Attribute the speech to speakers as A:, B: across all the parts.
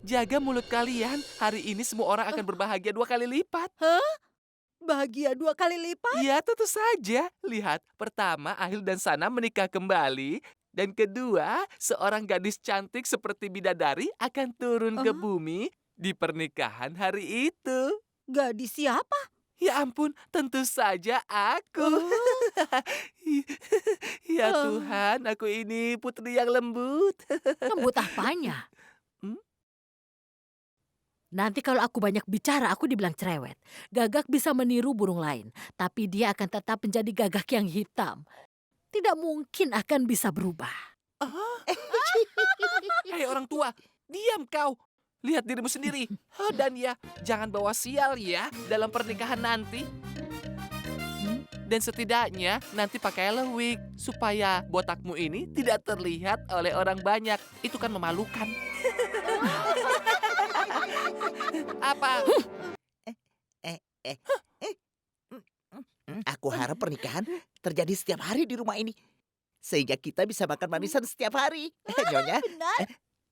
A: Jaga mulut kalian. Hari ini semua orang akan berbahagia 2 kali lipat.
B: Hah? Bahagia 2 kali lipat?
A: Ya, tentu saja. Lihat, pertama Ahil dan Sana menikah kembali. Dan kedua, seorang gadis cantik seperti bidadari akan turun ke
B: Oh,
A: bumi di pernikahan hari itu.
B: gadis siapa?
A: Ya ampun, tentu saja aku.
B: Oh,
A: Ya
B: oh.
A: Tuhan, aku ini putri yang lembut.
C: Lembut apanya?
A: Hmm?
C: Nanti kalau aku banyak bicara, aku dibilang cerewet. Gagak bisa meniru burung lain, tapi dia akan tetap menjadi gagak yang hitam. Tidak mungkin akan bisa berubah.
A: Ah, hei orang tua, diam kau. Lihat dirimu sendiri. Oh, dan ya, jangan bawa sial ya dalam pernikahan nanti.
C: Hmm?
A: Dan setidaknya nanti pakailah wig supaya botakmu ini tidak terlihat oleh orang banyak. Itu kan memalukan. Apa?
D: Eh, eh, eh. Aku harap pernikahan terjadi setiap hari di rumah ini. Sehingga kita bisa makan manisan setiap hari. Nyonya,
B: Benar.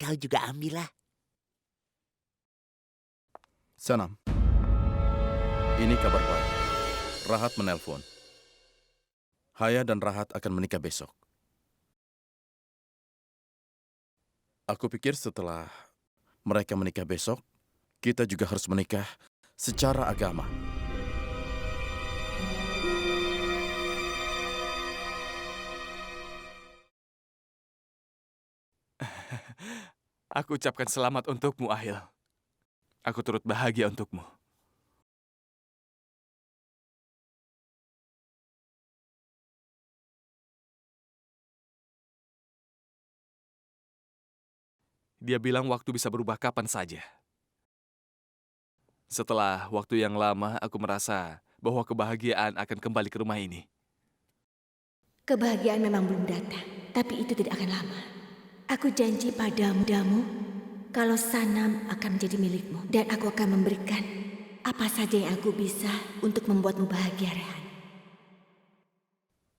D: kau juga ambillah.
E: Sanam, ini kabar baik. Rahat menelpon. Haya dan Rahat akan menikah besok. Aku pikir setelah mereka menikah besok, kita juga harus menikah secara agama.
A: Aku ucapkan selamat untukmu, Ahil. Aku turut bahagia untukmu. Dia bilang waktu bisa berubah kapan saja. Setelah waktu yang lama, aku merasa bahwa kebahagiaan akan kembali ke rumah ini.
F: Kebahagiaan memang belum datang, tapi itu tidak akan lama. Aku janji padamu, kalau Sanam akan menjadi milikmu, dan aku akan memberikan apa saja yang aku bisa untuk membuatmu bahagia, Rehan.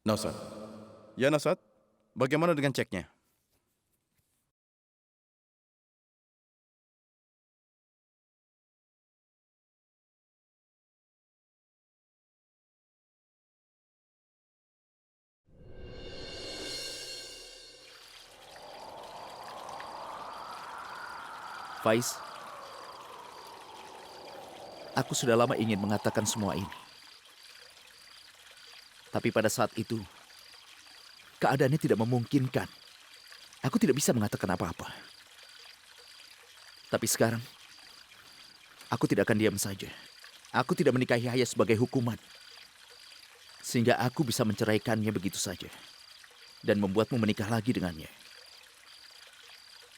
E: Nausad. Ya, Nausad. Bagaimana dengan ceknya?
D: Faiz, aku sudah lama ingin mengatakan semua ini. Tapi pada saat itu, keadaannya tidak memungkinkan. Aku tidak bisa mengatakan apa-apa. Tapi sekarang, aku tidak akan diam saja. Aku tidak menikahi Haya sebagai hukuman. Sehingga aku bisa menceraikannya begitu saja. Dan membuatmu menikah lagi dengannya.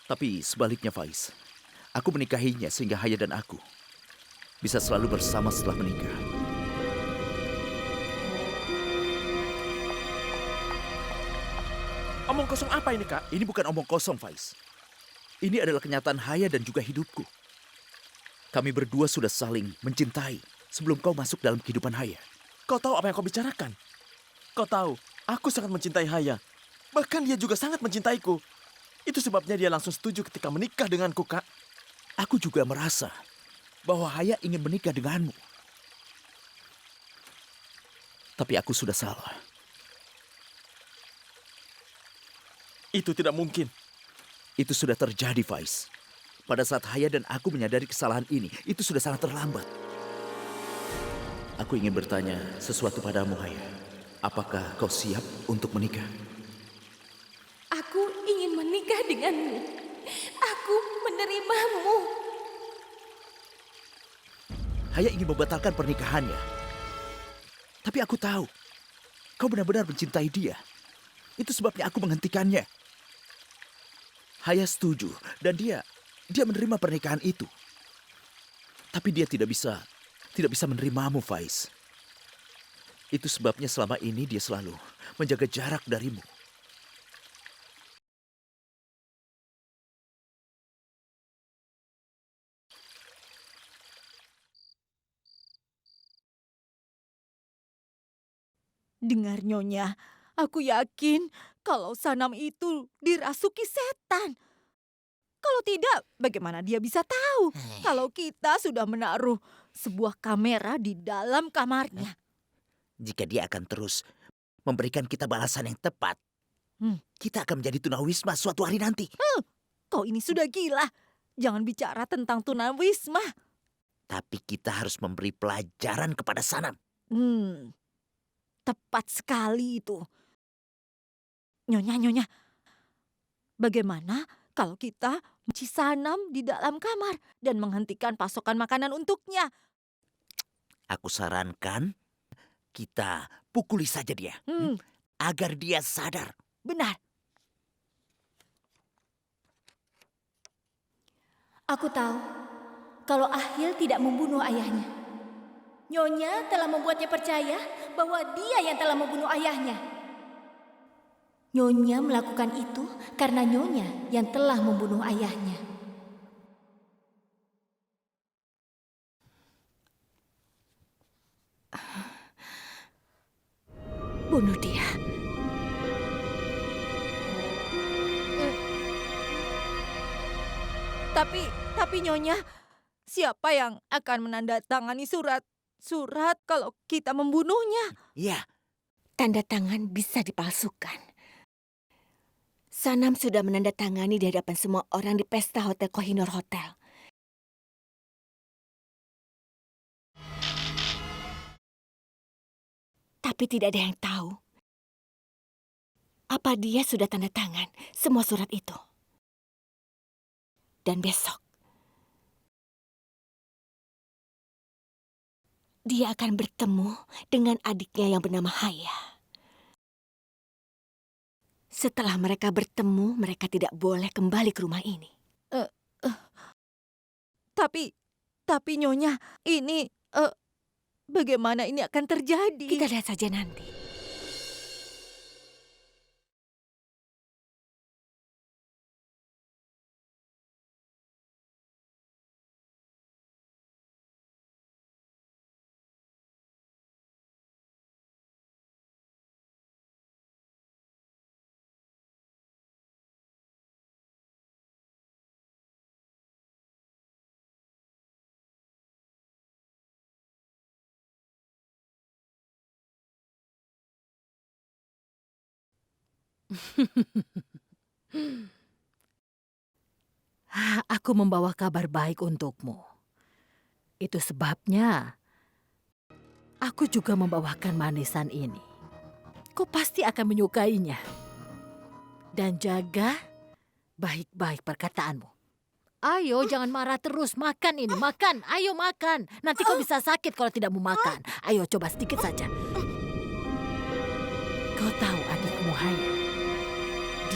D: Tapi sebaliknya Faiz, aku menikahinya sehingga Haya dan aku bisa selalu bersama setelah menikah.
G: Omong kosong apa ini, Kak?
D: Ini bukan omong kosong, Faiz. Ini adalah kenyataan Haya dan juga hidupku. Kami berdua sudah saling mencintai sebelum kau masuk dalam kehidupan Haya.
G: Kau tahu apa yang kau bicarakan? Kau tahu, aku sangat mencintai Haya. Bahkan dia juga sangat mencintaiku. Itu sebabnya dia langsung setuju ketika menikah denganku, Kak.
D: Aku juga merasa bahwa Haya ingin menikah denganmu. Tapi aku sudah salah.
G: Itu tidak mungkin.
D: Itu sudah terjadi, Faiz. Pada saat Haya dan aku menyadari kesalahan ini, itu sudah sangat terlambat. Aku ingin bertanya sesuatu padamu, Haya. Apakah kau siap untuk menikah?
F: Aku ingin menikah denganmu. Aku menerimamu.
D: Haya ingin membatalkan pernikahannya. Tapi aku tahu, kau benar-benar mencintai dia. Itu sebabnya aku menghentikannya. Haya setuju dan dia menerima pernikahan itu. Tapi dia tidak bisa menerimamu, Faiz. Itu sebabnya selama ini dia selalu menjaga jarak darimu.
B: Dengar Nyonya, aku yakin kalau Sanam itu dirasuki setan. Kalau tidak, bagaimana dia bisa tahu kalau kita sudah menaruh sebuah kamera di dalam kamarnya?
D: Jika dia akan terus memberikan kita balasan yang tepat, kita akan menjadi tunawisma suatu hari nanti.
B: Kau ini sudah gila. Jangan bicara tentang tunawisma.
D: Tapi kita harus memberi pelajaran kepada Sanam.
B: Tepat sekali itu. Nyonya, bagaimana kalau kita menci Sanam di dalam kamar dan menghentikan pasokan makanan untuknya?
D: Aku sarankan kita pukuli saja dia. Agar dia sadar.
B: Benar.
F: Aku tahu kalau Ahil tidak membunuh ayahnya. Nyonya telah membuatnya percaya bahwa dia yang telah membunuh ayahnya. Nyonya melakukan itu karena Nyonya yang telah membunuh ayahnya. Bunuh dia.
B: Tapi Nyonya, siapa yang akan menandatangani surat kalau kita membunuhnya?
D: Ya,
F: Tanda tangan bisa dipalsukan. Sanam sudah menandatangani di hadapan semua orang di pesta Hotel Kohinoor Hotel. Tapi tidak ada yang tahu apa dia sudah tanda tangan semua surat itu. Dan besok, dia akan bertemu dengan adiknya yang bernama Haya. Setelah mereka bertemu, mereka tidak boleh kembali ke rumah ini.
B: Tapi Nyonya, ini bagaimana ini akan terjadi?
F: Kita lihat saja nanti.
C: Aku membawa kabar baik untukmu. Itu sebabnya aku juga membawakan manisan ini. Kau pasti akan menyukainya. Dan jaga baik-baik perkataanmu. Ayo, jangan marah terus. Makan ini, makan. Ayo makan. Nanti kau bisa sakit kalau tidak mau makan. Ayo, coba sedikit saja. Kau tahu adikmu Haya.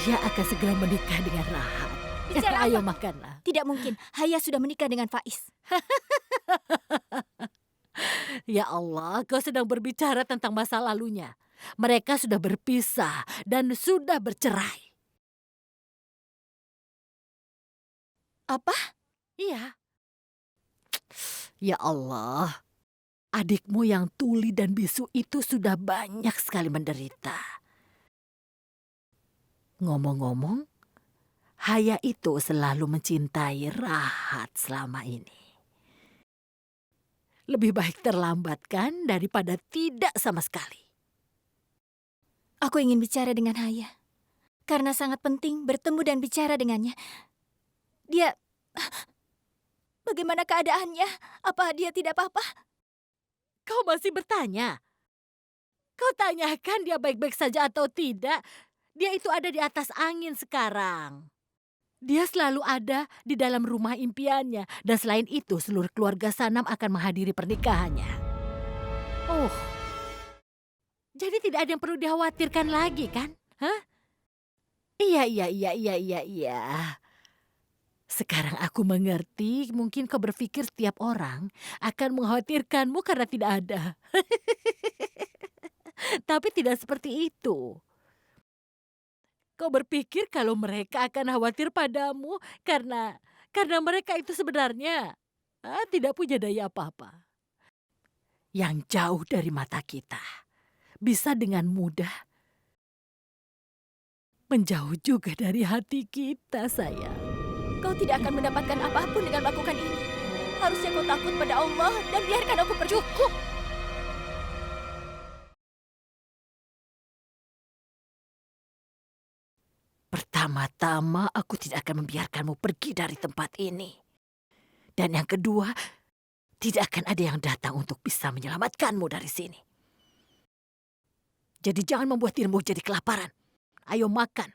C: Dia akan segera menikah dengan Rahat.
F: Bicara
C: Ayo
F: apa?
C: makanlah.
F: Tidak mungkin. Haya sudah menikah dengan Faiz.
C: Ya Allah, kau sedang berbicara tentang masa lalunya. Mereka sudah berpisah dan sudah bercerai.
F: Apa?
C: Iya. Ya Allah, adikmu yang tuli dan bisu itu sudah banyak sekali menderita. Ngomong-ngomong, Haya itu selalu mencintai Rahat selama ini. Lebih baik terlambat kan daripada tidak sama sekali.
F: Aku ingin bicara dengan Haya. Karena sangat penting bertemu dan bicara dengannya. Dia... Bagaimana keadaannya? Apa dia tidak apa-apa?
C: Kau masih bertanya? Kau tanyakan dia baik-baik saja atau tidak? Dia itu ada di atas angin sekarang. Dia selalu ada di dalam rumah impiannya. Dan selain itu, seluruh keluarga Sanam akan menghadiri pernikahannya. Oh, jadi tidak ada yang perlu dikhawatirkan lagi kan? Hah? Iya. Sekarang aku mengerti, mungkin kau berpikir setiap orang akan mengkhawatirkanmu karena tidak ada. Tapi tidak seperti itu. Kau berpikir kalau mereka akan khawatir padamu karena mereka itu sebenarnya tidak punya daya apa-apa. Yang jauh dari mata kita bisa dengan mudah menjauh juga dari hati kita, sayang.
F: Kau
B: kau tidak akan mendapatkan apapun dengan melakukan ini. Harusnya kau takut pada Allah dan biarkan aku pergi. Cukup!
C: Pertama-tama, aku tidak akan membiarkanmu pergi dari tempat ini. Dan yang kedua, tidak akan ada yang datang untuk bisa menyelamatkanmu dari sini. Jadi jangan membuat dirimu jadi kelaparan. Ayo makan.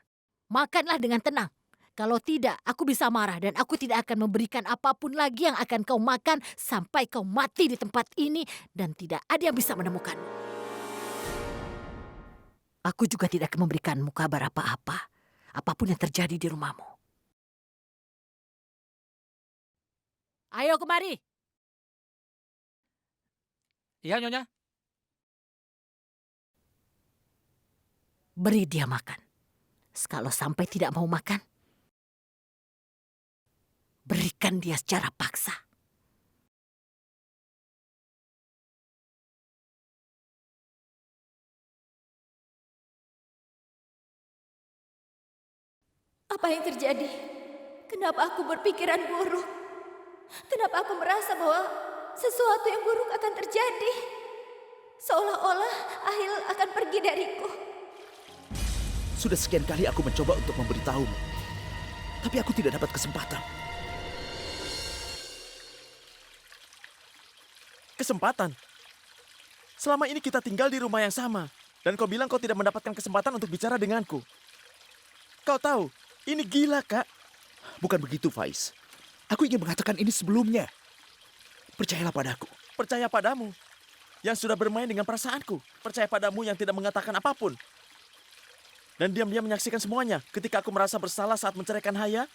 C: Makanlah dengan tenang. Kalau tidak, aku bisa marah dan aku tidak akan memberikan apapun lagi yang akan kau makan sampai kau mati di tempat ini dan tidak ada yang bisa menemukanmu. Aku juga tidak akan memberikanmu kabar apa-apa, apapun yang terjadi di rumahmu. Ayo kemari.
A: Iya, Nyonya.
C: Beri dia makan. Kalau sampai tidak mau makan, berikan dia secara paksa.
B: Apa yang terjadi? Kenapa aku berpikiran buruk? Kenapa aku merasa bahwa sesuatu yang buruk akan terjadi? Seolah-olah Ahil akan pergi dariku.
D: Sudah sekian kali aku mencoba untuk memberitahumu. Tapi aku tidak dapat kesempatan.
G: Kesempatan? Selama ini kita tinggal di rumah yang sama. Dan kau bilang kau tidak mendapatkan kesempatan untuk bicara denganku. Kau tahu, ini gila, Kak.
D: Bukan begitu, Faiz. Aku ingin mengatakan ini sebelumnya. Percayalah padaku.
G: Percaya padamu yang sudah bermain dengan perasaanku. Percaya padamu yang tidak mengatakan apapun. Dan diam-diam menyaksikan semuanya. Ketika aku merasa bersalah saat menceraikan Haya,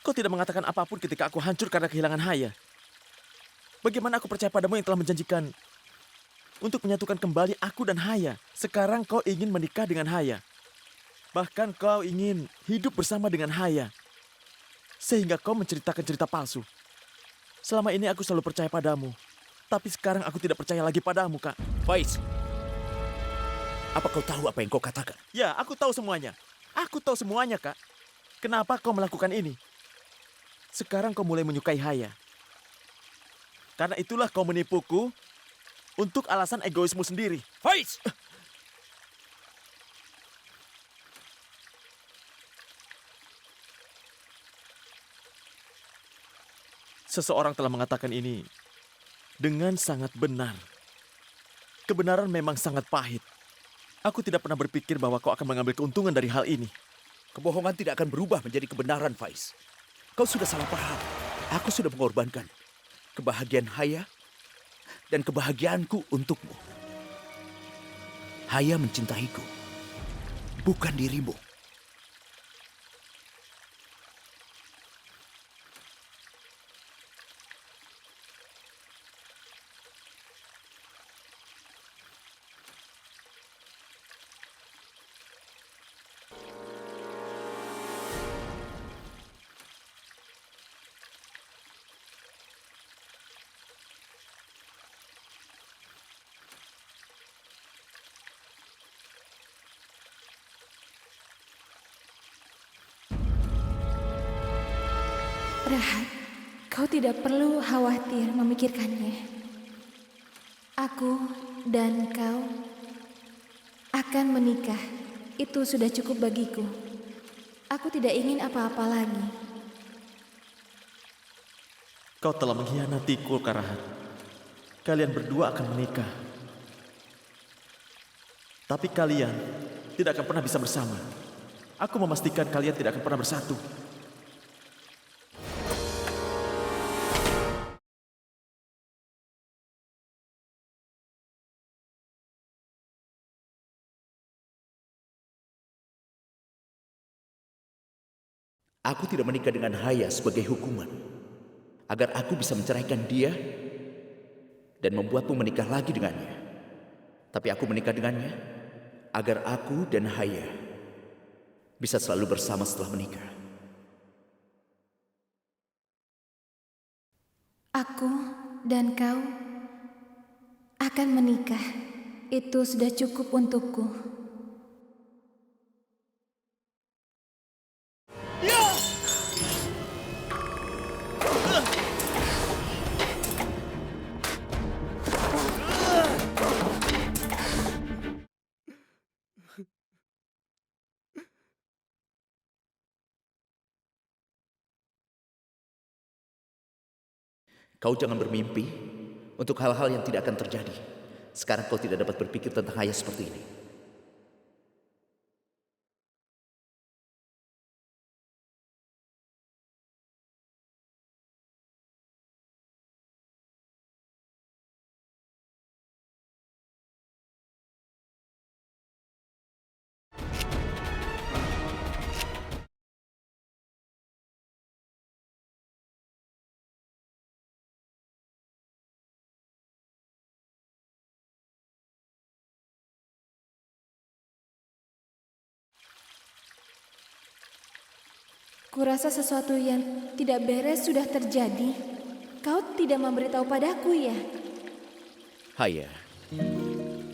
G: kau tidak mengatakan apapun ketika aku hancur karena kehilangan Haya. Bagaimana aku percaya padamu yang telah menjanjikan untuk menyatukan kembali aku dan Haya. Sekarang kau ingin menikah dengan Haya. Bahkan kau ingin hidup bersama dengan Haya. Sehingga kau menceritakan cerita palsu. Selama ini aku selalu percaya padamu. Tapi sekarang aku tidak percaya lagi padamu, Kak.
D: Faiz, apa kau tahu apa yang kau katakan?
G: Ya, aku tahu semuanya. Aku tahu semuanya, Kak. Kenapa kau melakukan ini? Sekarang kau mulai menyukai Haya. Karena itulah kau menipuku untuk alasan egoismu sendiri.
D: Faiz!
G: Seseorang telah mengatakan ini dengan sangat benar. Kebenaran memang sangat pahit. Aku tidak pernah berpikir bahwa kau akan mengambil keuntungan dari hal ini.
D: Kebohongan tidak akan berubah menjadi kebenaran, Faiz. Kau sudah salah paham. Aku sudah mengorbankan kebahagiaan Haya dan kebahagiaanku untukmu. Haya mencintaiku, bukan dirimu.
F: Rahat, kau tidak perlu khawatir memikirkannya. Aku dan kau akan menikah. Itu sudah cukup bagiku. Aku tidak ingin apa-apa lagi.
G: Kau telah mengkhianatiku, Karahat. Kalian berdua akan menikah. Tapi kalian tidak akan pernah bisa bersama. Aku memastikan kalian tidak akan pernah bersatu.
D: Aku tidak menikah dengan Haya sebagai hukuman. Agar aku bisa menceraikan dia dan membuatmu menikah lagi dengannya. Tapi aku menikah dengannya agar aku dan Haya bisa selalu bersama setelah menikah.
F: Aku dan kau akan menikah. Itu sudah cukup untukku.
D: Kau jangan bermimpi untuk hal-hal yang tidak akan terjadi. Sekarang kau tidak dapat berpikir tentang Haya seperti ini.
B: Kurasa sesuatu yang tidak beres sudah terjadi. Kau tidak memberitahu padaku ya?
D: Haya,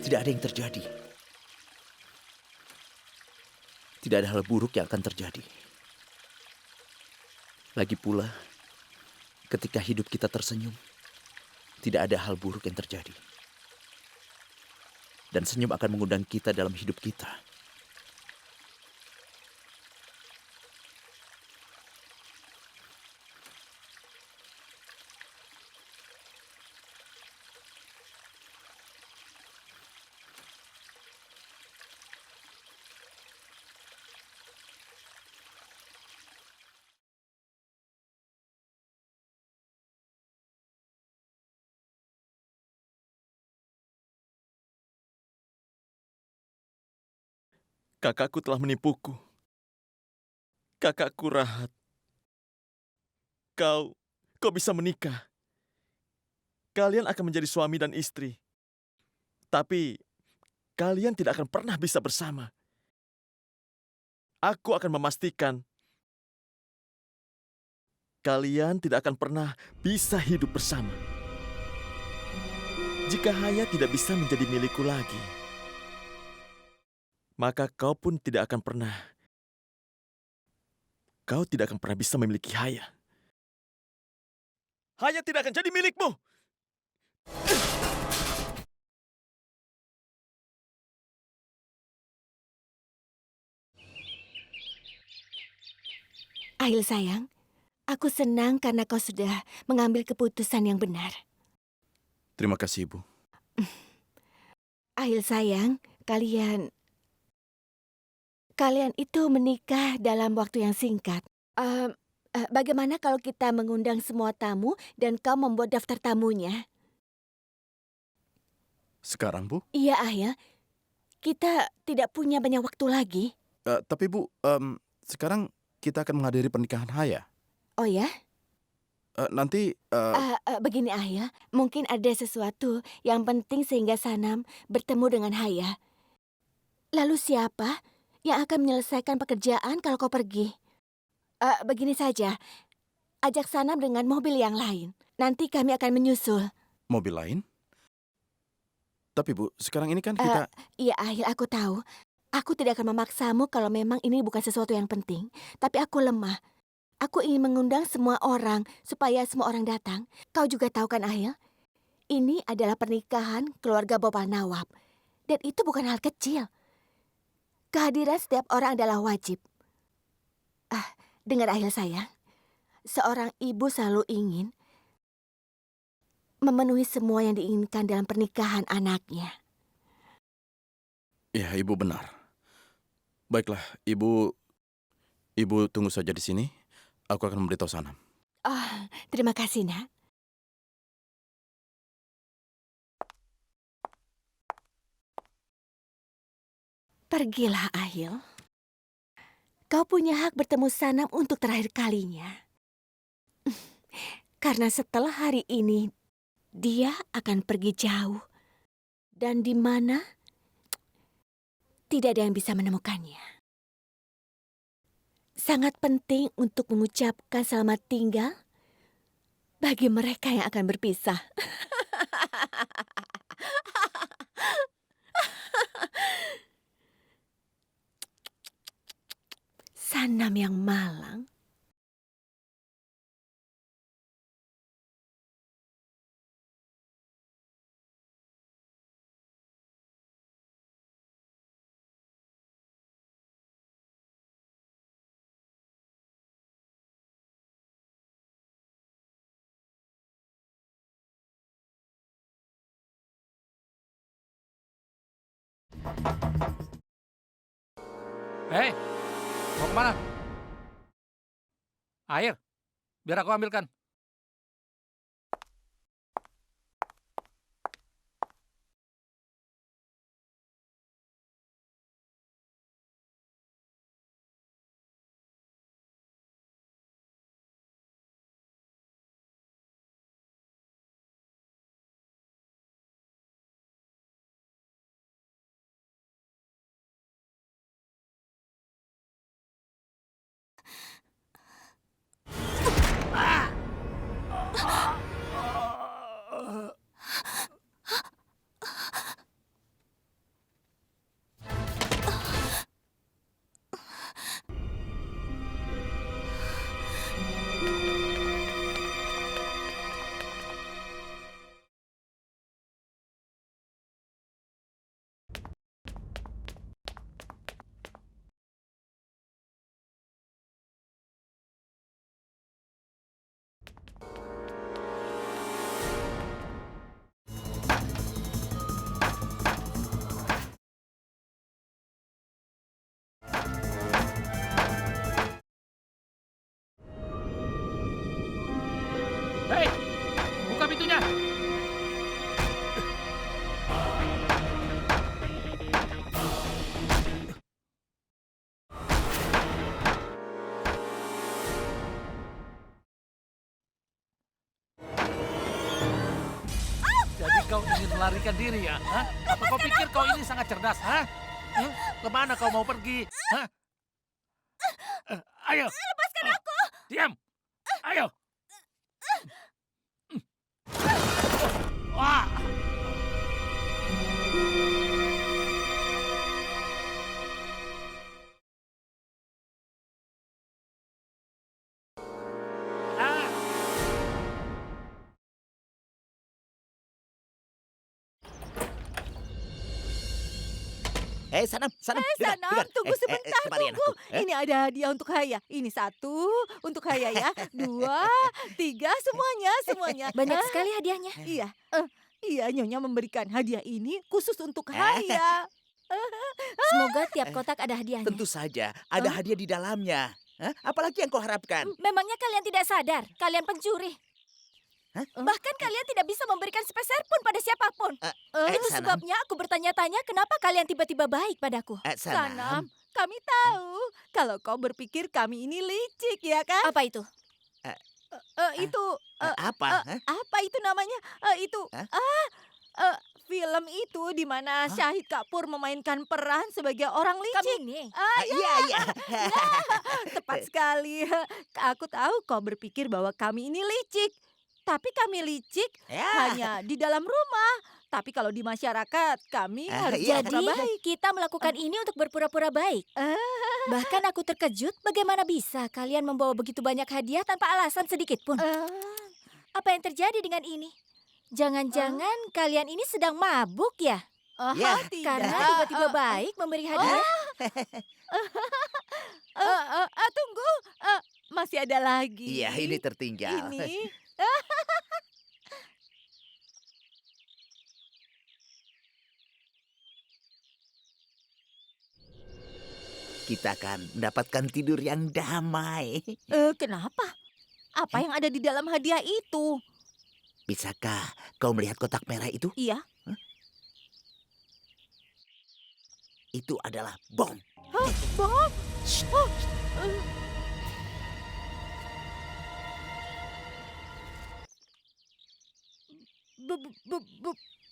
D: tidak ada yang terjadi. Tidak ada hal buruk yang akan terjadi. Lagi pula, ketika hidup kita tersenyum, tidak ada hal buruk yang terjadi. Dan senyum akan mengundang kita dalam hidup kita.
G: Kakakku telah menipuku. Kakakku Rahat. Kau bisa menikah. Kalian akan menjadi suami dan istri. Tapi kalian tidak akan pernah bisa bersama. Aku akan memastikan kalian tidak akan pernah bisa hidup bersama. Jika Haya tidak bisa menjadi milikku lagi, maka kau pun tidak akan pernah. Kau tidak akan pernah bisa memiliki Haya. Haya tidak akan jadi milikmu.
F: Ahil sayang, aku senang karena kau sudah mengambil keputusan yang benar.
E: Terima kasih, Ibu.
F: Ahil sayang, kalian itu menikah dalam waktu yang singkat. Bagaimana kalau kita mengundang semua tamu dan kau membuat daftar tamunya?
E: Sekarang, Bu?
F: Iya, Ahil. Kita tidak punya banyak waktu lagi.
E: Tapi, Bu, sekarang kita akan menghadiri pernikahan Haya.
F: Oh ya?
E: Nanti,
F: Begini, Ahil. Mungkin ada sesuatu yang penting sehingga Sanam bertemu dengan Haya. Lalu siapa yang akan menyelesaikan pekerjaan kalau kau pergi? Begini saja, ajak Sanam dengan mobil yang lain. Nanti kami akan menyusul.
E: mobil lain? Tapi, Bu, sekarang ini kan kita...
F: Iya, Ahil, aku tahu. Aku tidak akan memaksamu kalau memang ini bukan sesuatu yang penting. Tapi aku lemah. Aku ingin mengundang semua orang supaya semua orang datang. Kau juga tahu kan, Ahil? Ini adalah pernikahan keluarga Bapak Nawab. Dan itu bukan hal kecil. Kehadiran setiap orang adalah wajib. Dengar, Ahil sayang. Seorang ibu selalu ingin memenuhi semua yang diinginkan dalam pernikahan anaknya.
E: Ya, Ibu benar. Baiklah, Ibu tunggu saja di sini. Aku akan memberitahu Sanam.
F: Terima kasih, Nak. Pergilah, Ahil. Kau punya hak bertemu Sanam untuk terakhir kalinya. Karena setelah hari ini, dia akan pergi jauh. Dan di mana tidak ada yang bisa menemukannya. Sangat penting untuk mengucapkan selamat tinggal bagi mereka yang akan berpisah. Sanam yang malang.
A: Hei, mau kemana? Air, biar aku ambilkan. Hei, buka pintunya. Jadi kau ingin melarikan diri ya? Hah? Apa kau pikir kau ini sangat cerdas? Hah? Kemana kau mau pergi? Hah? Ayo. Lepaskan aku. Diam. Ayo. Wah.
D: Sanam, Sanam.
C: Sanam,
D: dengar.
C: tunggu sebentar,
D: kemarian
C: tunggu.
D: aku.
C: Ini ada hadiah untuk Haya. Ini 1 untuk Haya ya. 2, 3, semuanya.
B: Banyak
C: Ah,
B: sekali hadiahnya.
C: Iya, iya Nyonya memberikan hadiah ini khusus untuk Haya.
B: Semoga tiap kotak ada hadiahnya.
D: Tentu saja, ada hadiah di dalamnya. Hah? Apalagi yang kau harapkan?
B: Memangnya kalian tidak sadar? Kalian pencuri.
D: Hah?
B: Bahkan kalian tidak bisa memberikan sepeser pun pada siapapun. Itu
D: Sanam.
B: sebabnya aku bertanya-tanya kenapa kalian tiba-tiba baik padaku.
C: Sanam, kami tahu kalau kau berpikir kami ini licik ya kan?
B: Apa itu?
C: Itu
D: Apa? Hah?
C: apa itu namanya? Itu
D: Hah?
C: film itu di mana Syahid Kapur memainkan peran sebagai orang
B: Kami
C: licik.
B: ini.
D: Iya.
C: Tepat sekali. Aku tahu kau berpikir bahwa kami ini licik. Tapi kami licik
D: Ya.
C: hanya di dalam rumah. Tapi kalau di masyarakat, kami harus
D: iya.
B: Jadi
C: berpura baik.
B: kita melakukan ini untuk berpura-pura baik. Bahkan aku terkejut bagaimana bisa kalian membawa begitu banyak hadiah tanpa alasan sedikit pun. Apa yang terjadi dengan ini? Jangan-jangan kalian ini sedang mabuk ya?
D: Ya.
C: Tidak.
B: Karena tiba-tiba baik memberi hadiah.
C: Tunggu, masih ada lagi.
D: Iya, ini tertinggal.
C: Ini.
D: Kita akan mendapatkan tidur yang damai.
C: Kenapa? Apa yang ada di dalam hadiah itu?
D: Bisakah kau melihat kotak merah itu?
C: Iya.
D: Itu adalah bom.
C: Bob.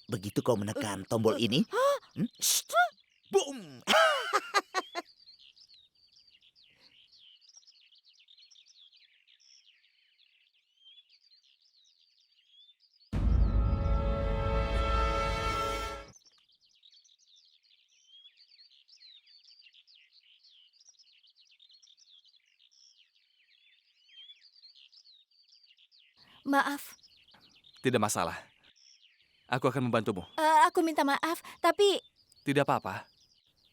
D: Begitu kau menekan tombol ini, boom.
B: Maaf,
A: Tidak masalah. Aku akan membantumu.
B: aku minta maaf, tapi
A: Tidak apa-apa.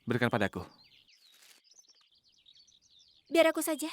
A: Berikan padaku.
B: biar aku saja.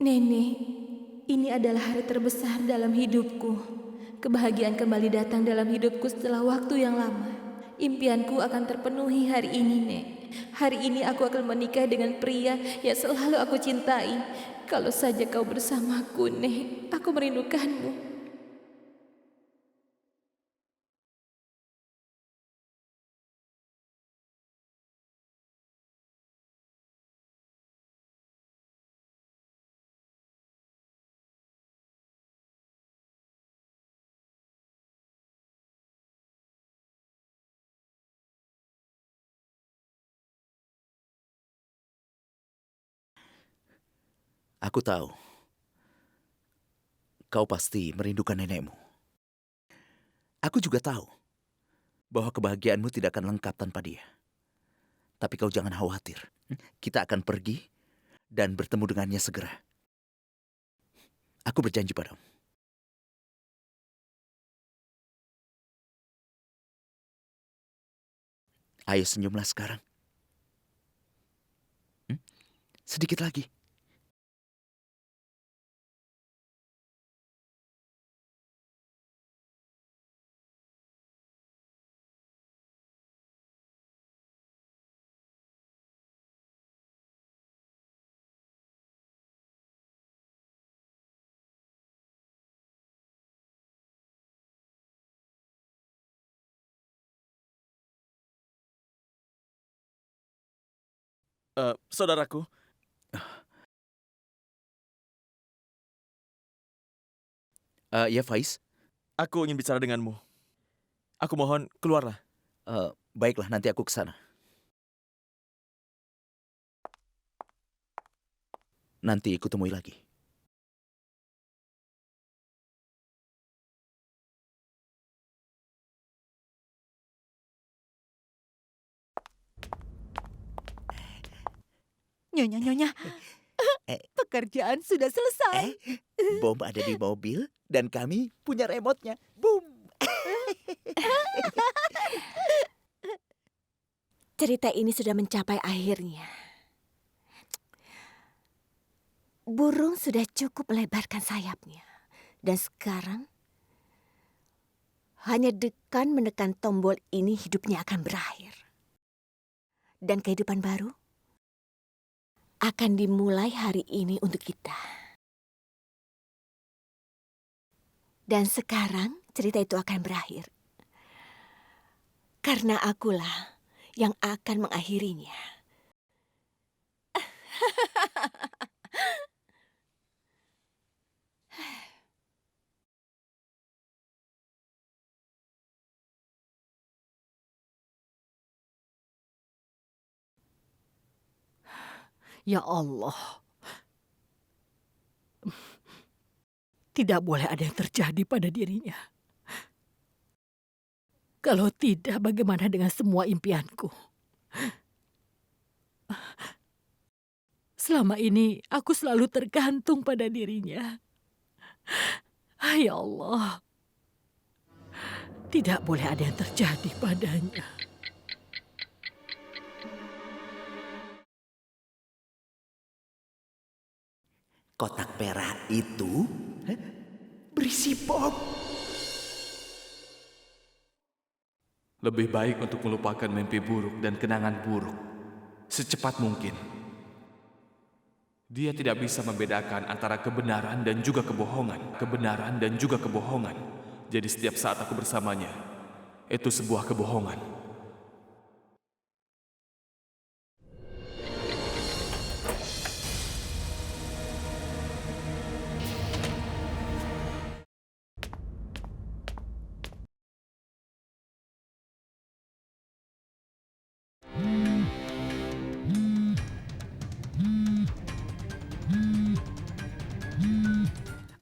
B: Nenek, ini adalah hari terbesar dalam hidupku. Kebahagiaan kembali datang dalam hidupku setelah waktu yang lama. Impianku akan terpenuhi hari ini, Nek. Hari ini aku akan menikah dengan pria yang selalu aku cintai. Kalau saja kau bersamaku, Nek. Aku merindukanmu.
D: Aku tahu. Kau pasti merindukan nenekmu. Aku juga tahu bahwa kebahagiaanmu tidak akan lengkap tanpa dia. Tapi kau jangan khawatir. Kita akan pergi dan bertemu dengannya segera. Aku berjanji padamu. Ayo senyumlah sekarang. Sedikit lagi.
G: Saudaraku,
D: Ya Faiz,
G: aku ingin bicara denganmu. Aku mohon, keluarlah.
D: baiklah nanti aku ke sana. Nanti aku temui lagi.
C: Nyonya, pekerjaan sudah selesai.
D: Bom ada di mobil dan kami punya remote-nya. Boom!
F: Cerita ini sudah mencapai akhirnya. Burung sudah cukup melebarkan sayapnya. Dan sekarang, hanya dengan menekan tombol ini hidupnya akan berakhir. Dan kehidupan baru akan dimulai hari ini untuk kita. Dan sekarang cerita itu akan berakhir. Karena akulah yang akan mengakhirinya.
C: Ya Allah. Tidak boleh ada yang terjadi pada dirinya. Kalau tidak, bagaimana dengan semua impianku? Selama ini aku selalu tergantung pada dirinya. Ya Allah. Tidak boleh ada yang terjadi padanya.
D: Kotak perak itu berisi bom.
A: Lebih baik untuk melupakan mimpi buruk dan kenangan buruk secepat mungkin. Dia tidak bisa membedakan antara kebenaran dan juga kebohongan. Kebenaran dan juga kebohongan. Jadi setiap saat aku bersamanya, itu sebuah kebohongan.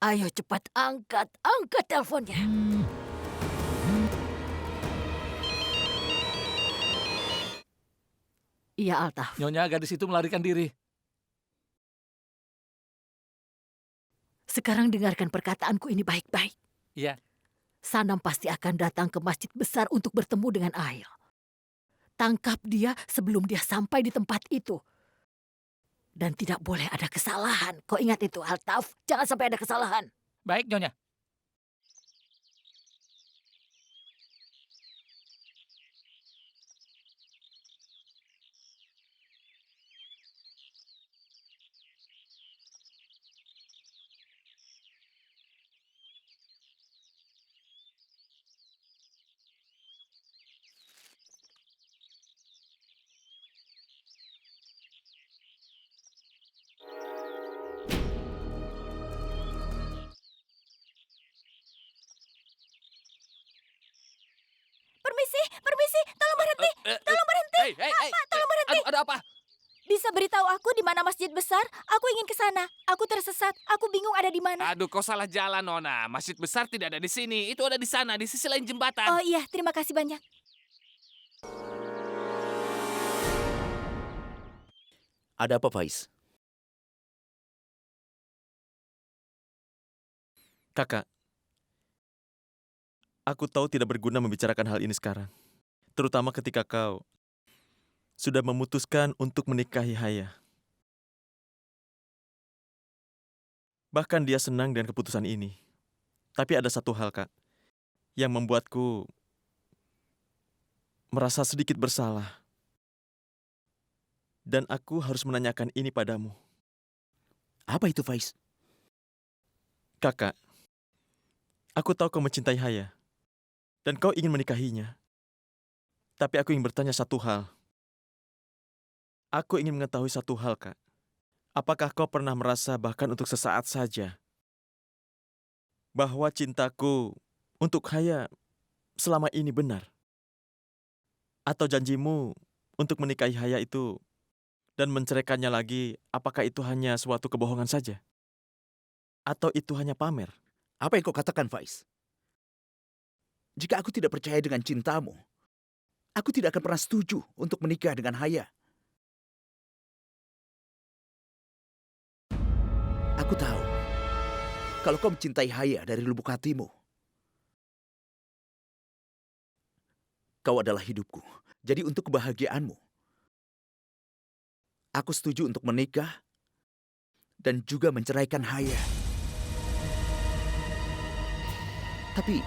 C: Ayo cepat angkat teleponnya. Iya, Altaf.
A: Nyonya, gadis itu melarikan diri.
C: Sekarang dengarkan perkataanku ini baik-baik.
A: Iya.
C: Sanam pasti akan datang ke masjid besar untuk bertemu dengan Ail. Tangkap dia sebelum dia sampai di tempat itu. Dan tidak boleh ada kesalahan. Kau ingat itu, Altaf? Jangan sampai ada kesalahan.
A: Baik, Nyonya.
B: Permisi, tolong berhenti. Tolong berhenti.
A: Tolong berhenti. Aduh, ada apa?
B: Bisa beritahu aku di mana masjid besar? Aku ingin ke sana. Aku tersesat. Aku bingung ada di mana.
A: Aduh, kau salah jalan, Nona. Masjid besar tidak ada di sini. Itu ada di sana, di sisi lain jembatan.
B: Oh iya, terima kasih banyak.
D: Ada apa, Faiz?
G: Kakak, aku tahu tidak berguna membicarakan hal ini sekarang. Terutama ketika kau sudah memutuskan untuk menikahi Haya. Bahkan dia senang dengan keputusan ini. Tapi ada satu hal, Kak, yang membuatku merasa sedikit bersalah. Dan aku harus menanyakan ini padamu.
D: Apa itu, Faiz?
G: Kakak, aku tahu kau mencintai Haya. Dan kau ingin menikahinya. Tapi aku ingin bertanya satu hal. Aku ingin mengetahui satu hal, Kak. Apakah kau pernah merasa bahkan untuk sesaat saja bahwa cintaku untuk Haya selama ini benar? Atau janjimu untuk menikahi Haya itu dan menceraikannya lagi, apakah itu hanya suatu kebohongan saja? Atau itu hanya pamer?
D: Apa yang kau katakan, Faiz? Jika aku tidak percaya dengan cintamu, aku tidak akan pernah setuju untuk menikah dengan Haya. Aku tahu, kalau kau mencintai Haya dari lubuk hatimu, kau adalah hidupku. Jadi untuk kebahagiaanmu, aku setuju untuk menikah dan juga menceraikan Haya. Tapi,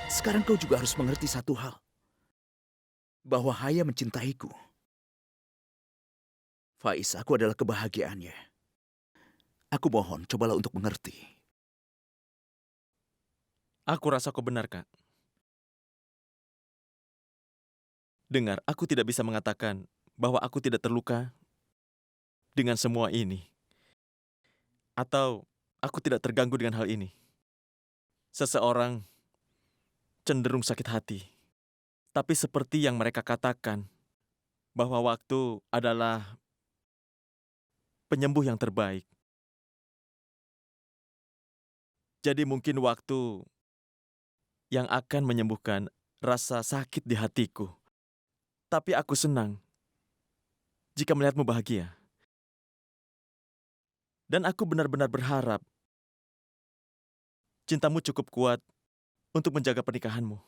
D: sekarang kau juga harus mengerti satu hal. Bahwa Haya mencintaiku. Faiz, aku adalah kebahagiaannya. Aku mohon, cobalah untuk mengerti.
G: Aku rasa kau benar, Kak. Dengar, aku tidak bisa mengatakan bahwa aku tidak terluka dengan semua ini. Atau aku tidak terganggu dengan hal ini. Seseorang cenderung sakit hati. Tapi seperti yang mereka katakan, bahwa waktu adalah penyembuh yang terbaik. Jadi mungkin waktu yang akan menyembuhkan rasa sakit di hatiku. Tapi aku senang jika melihatmu bahagia. Dan aku benar-benar berharap cintamu cukup kuat untuk menjaga pernikahanmu.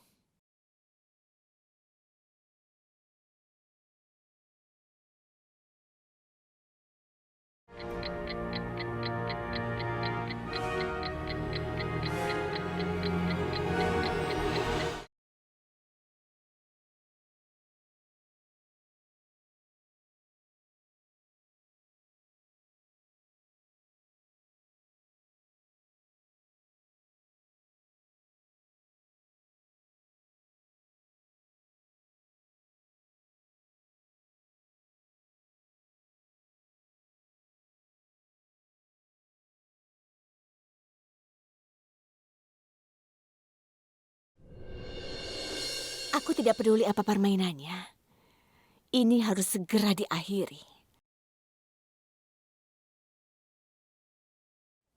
F: Aku tidak peduli apa permainannya. Ini harus segera diakhiri.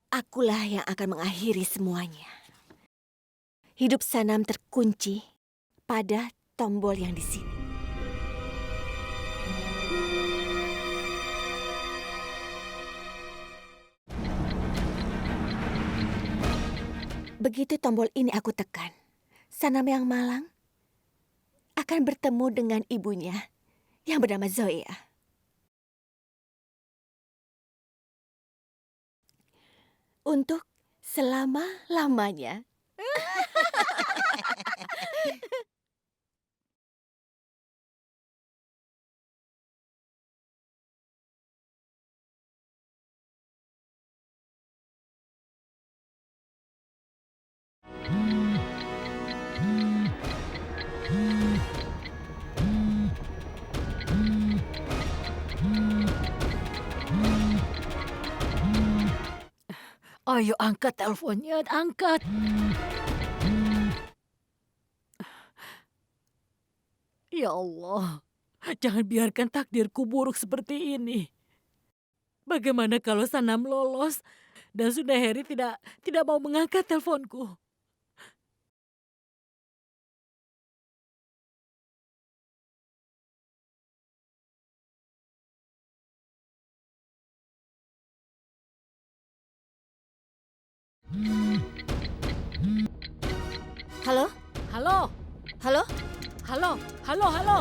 F: Akulah yang akan mengakhiri semuanya. Hidup Sanam terkunci pada tombol yang di sini. Begitu tombol ini aku tekan, Sanam yang malang akan bertemu dengan ibunya yang bernama Zoya. untuk selama-lamanya.
C: Ayo angkat teleponnya, angkat. Ya Allah, jangan biarkan takdirku buruk seperti ini. Bagaimana kalau Sanam lolos dan Suneheri tidak mau mengangkat teleponku?
F: Halo?
C: Halo,
F: Halo?
C: halo, halo, halo.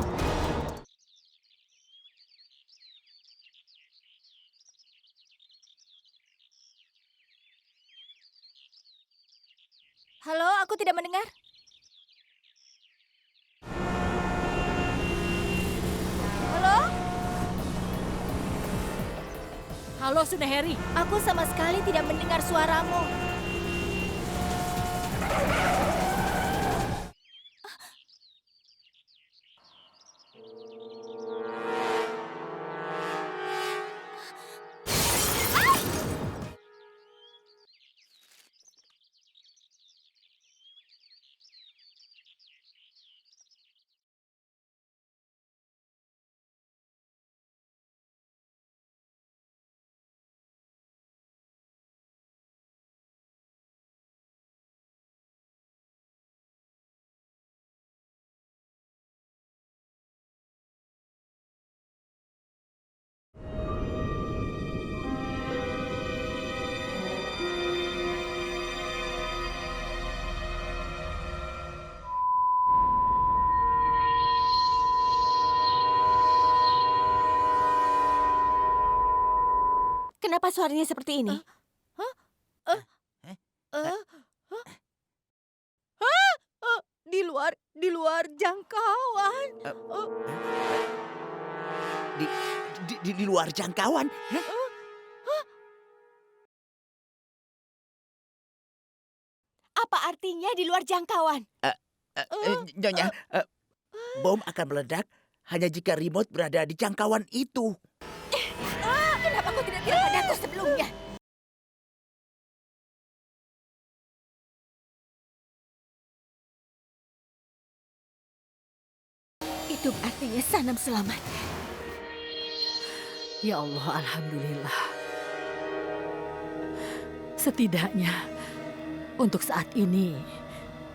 B: Halo, aku tidak mendengar. Halo?
C: Halo Suneheri.
B: Aku sama sekali tidak mendengar suaramu.
F: Kenapa suaranya seperti ini?
B: Di luar jangkauan.
D: Di luar jangkauan.
F: Apa artinya di luar jangkauan?
D: Nyonya, bom akan meledak hanya jika remote berada di jangkauan itu.
F: Kenapa kau tidak bilang padaku sebelumnya? Itu artinya Sanam selamat.
C: Ya Allah, alhamdulillah. Setidaknya untuk saat ini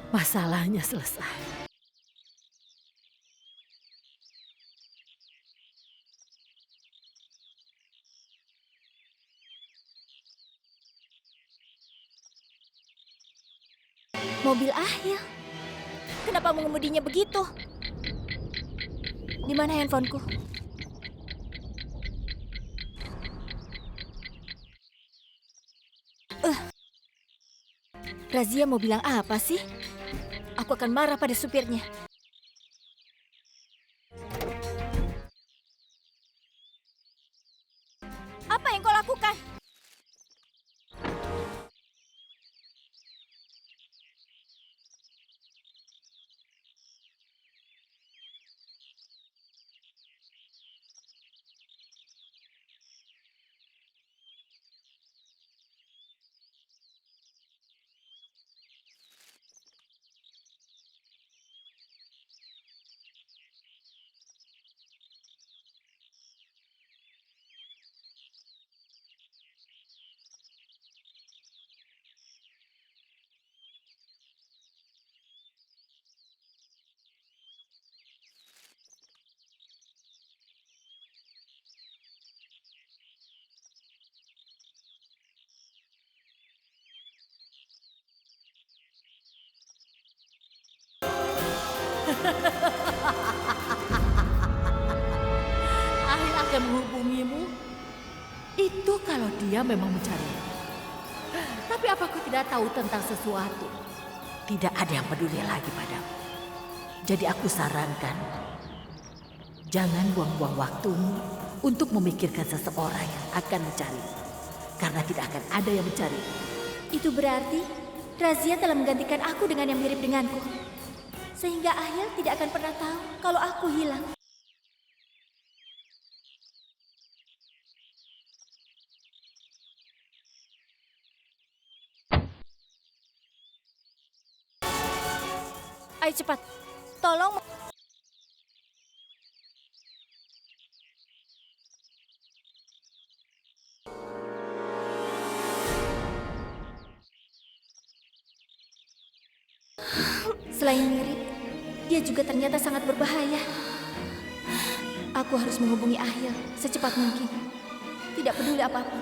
C: masalahnya selesai.
B: Mobil Ahil. Kenapa mengemudinya begitu? Di mana handphoneku? Razia mau bilang apa sih? Aku akan marah pada supirnya. Apa yang kau lakukan?
C: Ahil akan menghubungimu. Itu kalau dia memang mencarimu. Tapi apa kau tidak tahu tentang sesuatu? Tidak ada yang peduli lagi padamu. Jadi aku sarankan, jangan buang-buang waktumu untuk memikirkan seseorang yang akan mencari. Karena tidak akan ada yang mencari.
B: Itu berarti Razia telah menggantikan aku dengan yang mirip denganku. Sehingga Ahil tidak akan pernah tahu kalau aku hilang. Ayo cepat, tolong. Selain mirip, dia juga ternyata sangat berbahaya. Aku harus menghubungi Ahil secepat mungkin. Tidak peduli apapun.